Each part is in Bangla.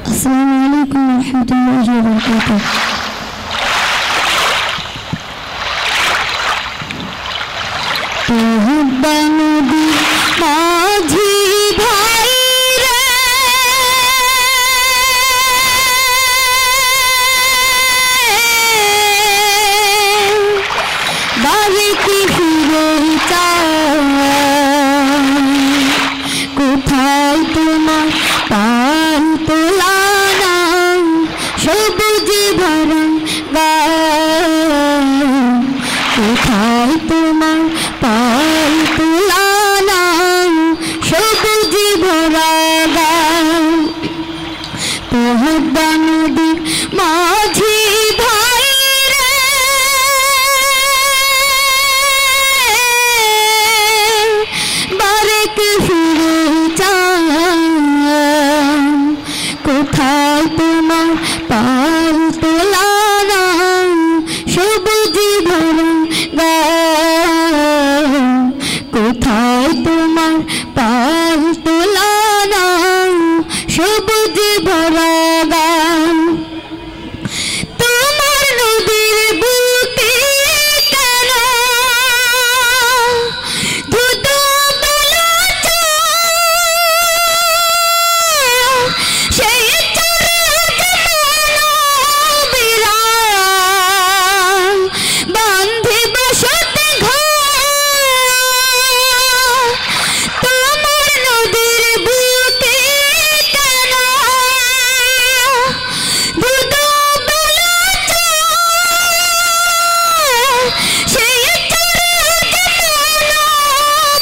আসসালামু আলাইকুম ওয়া রাহমাতুল্লাহি ওয়া বারাকাতুহু। তোহব্বা নদী মাঝি ভাই রে, বাড়ি কি ফিরে চাই, কোথায় তোমার পান তোলা নাম, সবুজ ভরা গান, কোথায় তোমার পান তোলা নাম, সবুজ ভরা গান। তোহব্বা নদীর মাঝি ভাই রে, বারেক ফিরে চাই, কোথায় তোমার পান তোলা নাম, সবুজ ভরা গান, কোথায় তোমার পান তোলা নাম, সবুজ ভরা গান। তোমার নদীর বুকে কেন ধুধু বেলা সেই বিরাম বান্ধে বসতে ঘর। তোমার নদীর বুকে কেন ধুধু বেলা সেই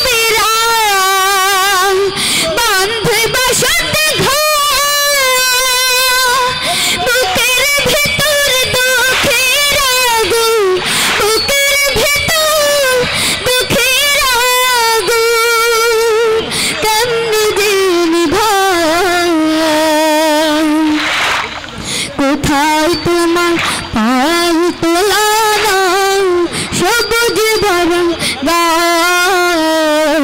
বিরাম বান্ধে বসতে ঘর। বুকের ভিতর দুঃখের আগুন, বুকের ভিতর দুঃখের আগুন, কেমনে যে নিভাই। কোথায় তোমার পান তোলা নাম, সবুজ ভরা গান,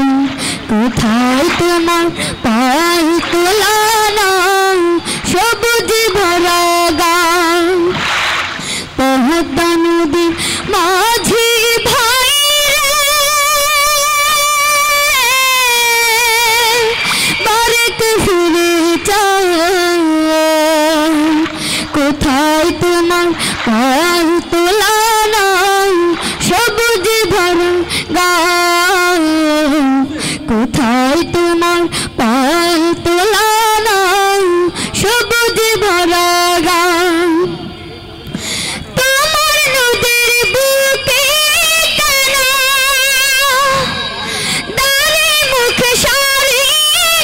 কোথায় তোমার পান তোলা নাম, সবুজ ভরা গান। তোহব্বা নদীর মাঝি ভাই রে, বারেক ফিরে চাই, কোথায় তোমার পান তোলা নাম, সবুজ ভরা গান, কোথায় তোমার পান তোলা নাম, সবুজ ভরা গান। তোমার নদীর বুকে কেন দাঁড়ে মুখ সারি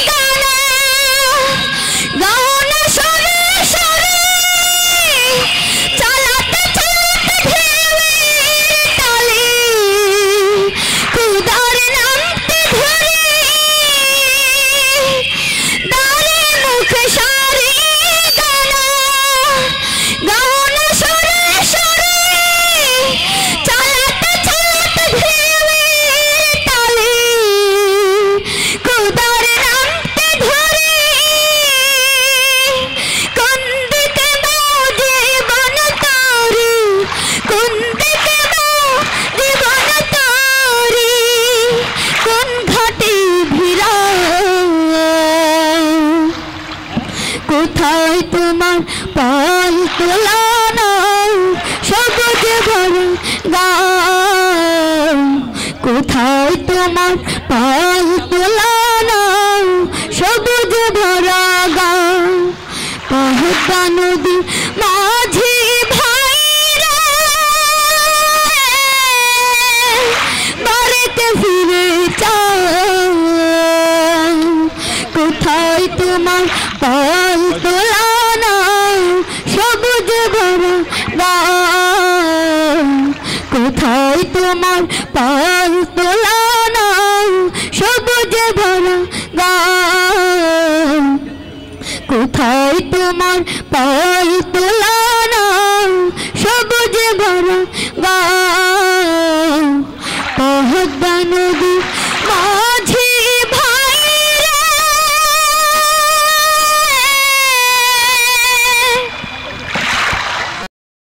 গানা, গানা সরে সরে চালাতে চালাতে ঢেউয়ের তালে, খুদার নামতে ধরে দাঁড়ে মুখ সারি গানা, গানা সরে সরে চালাতে চালাতে ঢেউয়ের তালে, খুদার নামতে ধরে। কোন দিকে দাও জীবন তোরি, কোন দিকে দাও জীবন তোরি, কোন ঘাটে ভিড়াও। কোথায় তোমার পান তোলা নাম, সবুজ ভরা গান, কোথায় তোমার পান তোলা নাম, সবুজ ভরা গান। তোহব্বা নদীর মাঝি ভাই রে, বারেক ফিরে চাই, কোথায় তোমার পান তোলা নাম, সবুজ ভরা গান, কোথায় তোমার পান তোলা নাম, সবুজ ভরা গান, কোথায় তোমার পান তোলা নাম, সবুজ ভরা